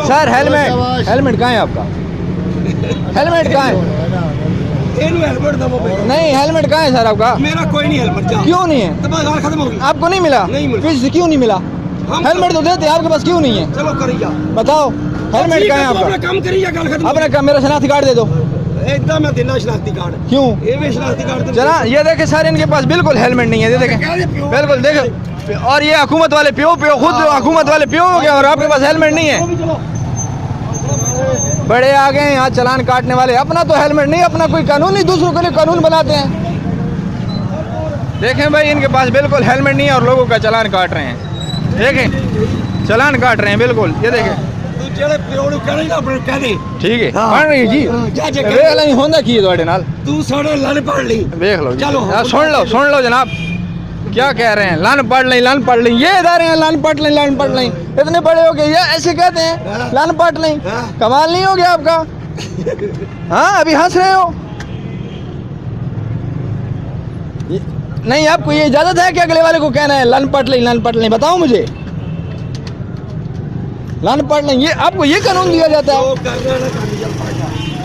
Sir helmet कहाँ है आपका? हेलमेट कहाँ है? नहीं हेलमेट कहाँ है सर आपका? मेरा कोई नहीं हेलमेट। क्यों नहीं है? खत्म हो गई। आपको नहीं मिला? नहीं मिला। फिर से क्यों नहीं मिला? हेलमेट तो देते आपके पास क्यों नहीं है? चलो करिए बताओ हेलमेट कहाँ है आपका? काम करिए गल खत्म। अपना काम, मेरा शनाख्ती कार्ड दे दो। एकदम मैं देना शनाख्ती कार्ड। क्यों? ये भी शनाख्ती कार्ड चला ये देखे सर, इनके पास बिल्कुल हेलमेट नहीं है। ये देखें बिल्कुल देखो, और ये हुकूमत वाले पियो खुद हुकूमत वाले पियो हो गया और आपके पास हेलमेट नहीं है। बड़े आ गए यहाँ चालान काटने वाले, अपना तो हेलमेट नहीं, अपना कोई कानून नहीं, दूसरों के लिए कानून बनाते हैं। देखें भाई इनके पास बिल्कुल हेलमेट नहीं है और लोगों का चालान काट रहे हैं। देखें चालान काट रहे हैं बिल्कुल, ये देखें। ठीक है पढ़ रही जी, देख लो होंदा की है नाल। तू साढ़े लन पढ़ ली, देख लो चलो सुन लो जनाब क्या कह रहे हैं। लन पढ़ लें ये इदारे हैं, लन पढ़ लें इतने बड़े हो गए ये ऐसे कहते हैं लन पढ़ लें। कमाल नहीं हो गया आपका? हाँ अभी हंस रहे हो? नहीं आपको ये इजाजत है कि अगले वाले को कहना है लन पढ़ लें? बताओ मुझे, लन पढ़ लें ये आपको ये कानून दिया जाता है?